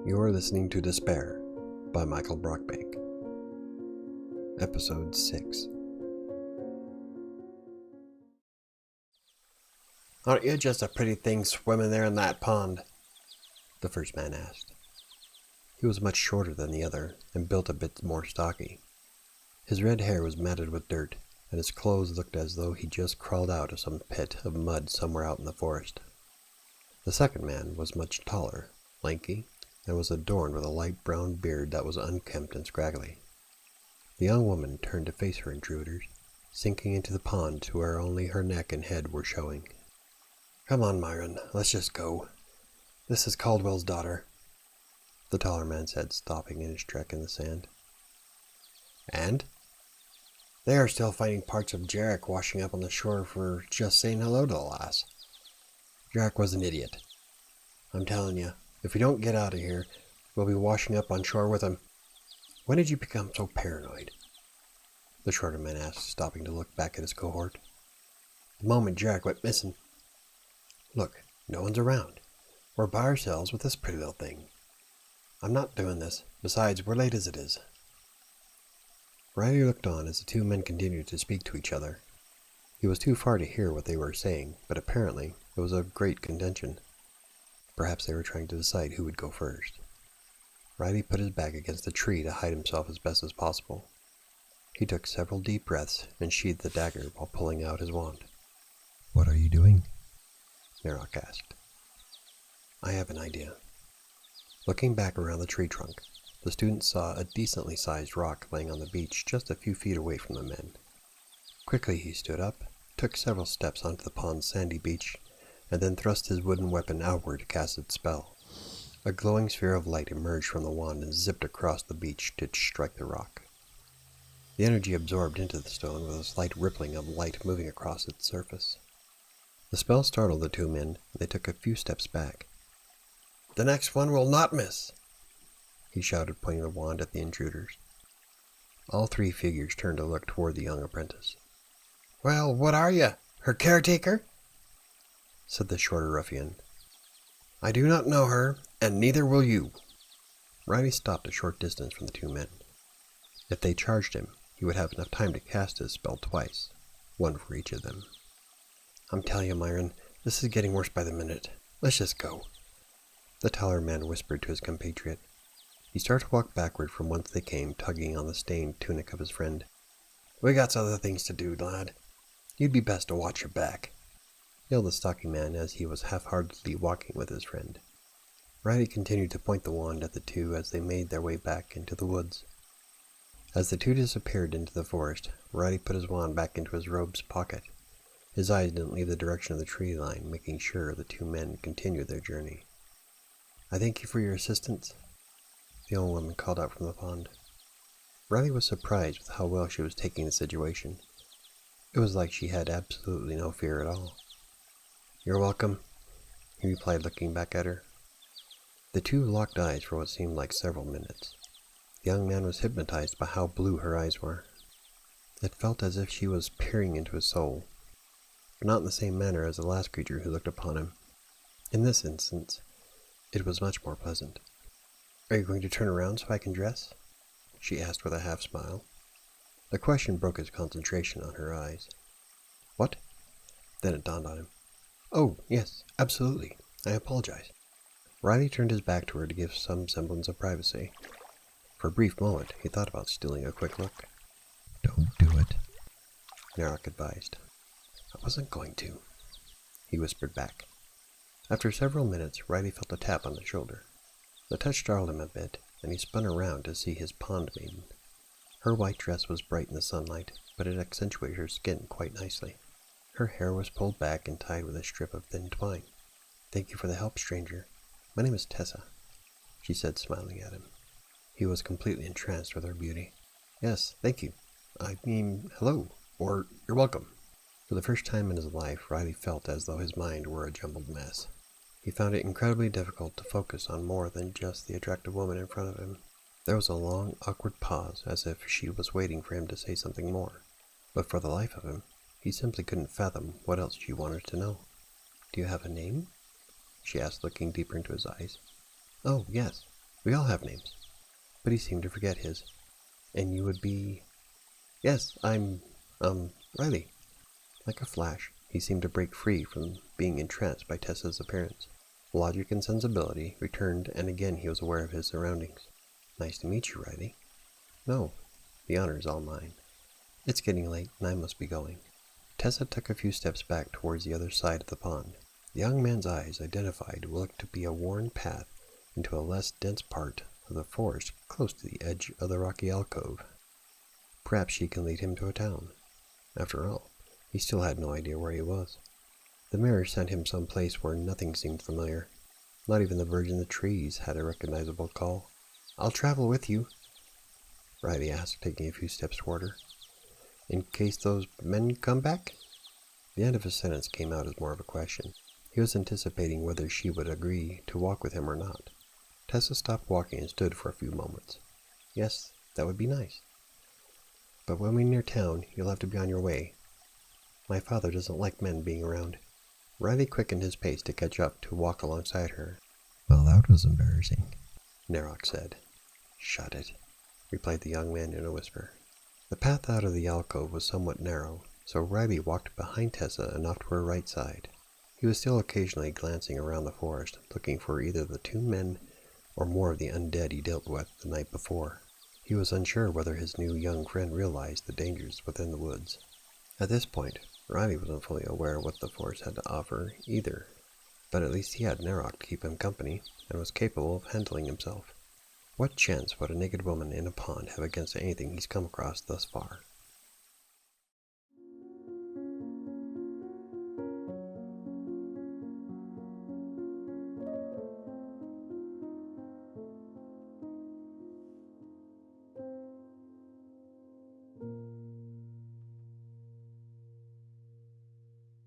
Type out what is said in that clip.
You're listening to Despair by Michael Brockbank. Episode 6. "Aren't you just a pretty thing swimming there in that pond?" the first man asked. He was much shorter than the other and built a bit more stocky. His red hair was matted with dirt, and his clothes looked as though he just crawled out of some pit of mud somewhere out in the forest. The second man was much taller, lanky, and was adorned with a light brown beard that was unkempt and scraggly. The young woman turned to face her intruders, sinking into the pond to where only her neck and head were showing. "Come on, Myron, let's just go. This is Caldwell's daughter," the taller man said, stopping in his trek in the sand. "And?" "They are still finding parts of Jarek washing up on the shore for just saying hello to the lass. Jarek was an idiot. I'm telling you, if we don't get out of here, we'll be washing up on shore with him. When did you become so paranoid?" the shorter man asked, stopping to look back at his cohort. "The moment Jarek went missing. Look, no one's around. We're by ourselves with this pretty little thing. I'm not doing this. Besides, we're late as it is." Riley looked on as the two men continued to speak to each other. He was too far to hear what they were saying, but apparently it was of great contention. Perhaps they were trying to decide who would go first. Riley put his back against a tree to hide himself as best as possible. He took several deep breaths and sheathed the dagger while pulling out his wand. "What are you doing?" Narok asked. "I have an idea." Looking back around the tree trunk, the student saw a decently sized rock laying on the beach just a few feet away from the men. Quickly he stood up, took several steps onto the pond's sandy beach, and then thrust his wooden weapon outward to cast its spell. A glowing sphere of light emerged from the wand and zipped across the beach to strike the rock. The energy absorbed into the stone with a slight rippling of light moving across its surface. The spell startled the two men, and they took a few steps back. "The next one will not miss," he shouted, pointing the wand at the intruders. All three figures turned to look toward the young apprentice. "Well, what are you? Her caretaker?" said the shorter ruffian. "I do not know her, and neither will you." Riley stopped a short distance from the two men. If they charged him, he would have enough time to cast his spell twice, one for each of them. "I'm telling you, Myron, this is getting worse by the minute. Let's just go," the taller man whispered to his compatriot. He started to walk backward from whence they came, tugging on the stained tunic of his friend. "We got other things to do, lad. You'd be best to watch your back," yelled the stocky man as he was half-heartedly walking with his friend. Riley continued to point the wand at the two as they made their way back into the woods. As the two disappeared into the forest, Riley put his wand back into his robe's pocket. His eyes didn't leave the direction of the tree line, making sure the two men continued their journey. "I thank you for your assistance," the old woman called out from the pond. Riley was surprised with how well she was taking the situation. It was like she had absolutely no fear at all. "You're welcome," he replied, looking back at her. The two locked eyes for what seemed like several minutes. The young man was hypnotized by how blue her eyes were. It felt as if she was peering into his soul, but not in the same manner as the last creature who looked upon him. In this instance, it was much more pleasant. "Are you going to turn around so I can dress?" she asked with a half-smile. The question broke his concentration on her eyes. "What?" Then it dawned on him. "Oh, yes, absolutely. I apologize." Riley turned his back to her to give some semblance of privacy. For a brief moment, he thought about stealing a quick look. "Don't do it," Narok advised. "I wasn't going to," he whispered back. After several minutes, Riley felt a tap on the shoulder. The touch startled him a bit, and he spun around to see his pond maiden. Her white dress was bright in the sunlight, but it accentuated her skin quite nicely. Her hair was pulled back and tied with a strip of thin twine. "Thank you for the help, stranger. My name is Tessa," she said, smiling at him. He was completely entranced with her beauty. "Yes, thank you. I mean, hello, or you're welcome." For the first time in his life, Riley felt as though his mind were a jumbled mess. He found it incredibly difficult to focus on more than just the attractive woman in front of him. There was a long, awkward pause, as if she was waiting for him to say something more. But for the life of him, He simply couldn't fathom what else she wanted to know. "Do you have a name?" she asked, looking deeper into his eyes. "Oh, yes. We all have names." But he seemed to forget his. "And you would be—" "Yes, I'm, Riley." Like a flash, he seemed to break free from being entranced by Tessa's appearance. Logic and sensibility returned, and again he was aware of his surroundings. "Nice to meet you, Riley." "No, the honor is all mine. It's getting late, and I must be going." Tessa took a few steps back towards the other side of the pond. The young man's eyes identified what looked to be a worn path into a less dense part of the forest close to the edge of the rocky alcove. Perhaps she can lead him to a town. After all, he still had no idea where he was. The mirror sent him some place where nothing seemed familiar. Not even the birds in the trees had a recognizable call. "I'll travel with you," Riley asked, taking a few steps toward her. "In case those men come back?" The end of his sentence came out as more of a question. He was anticipating whether she would agree to walk with him or not. Tessa stopped walking and stood for a few moments. "Yes, that would be nice. But when we're near town, you'll have to be on your way. My father doesn't like men being around." Riley quickened his pace to catch up to walk alongside her. "Well, that was embarrassing," Narok said. "Shut it," replied the young man in a whisper. The path out of the alcove was somewhat narrow, so Riley walked behind Tessa and off to her right side. He was still occasionally glancing around the forest, looking for either the two men or more of the undead he dealt with the night before. He was unsure whether his new young friend realized the dangers within the woods. At this point, Riley wasn't fully aware of what the forest had to offer either, but at least he had Narok to keep him company, and was capable of handling himself. What chance would a naked woman in a pond have against anything he's come across thus far?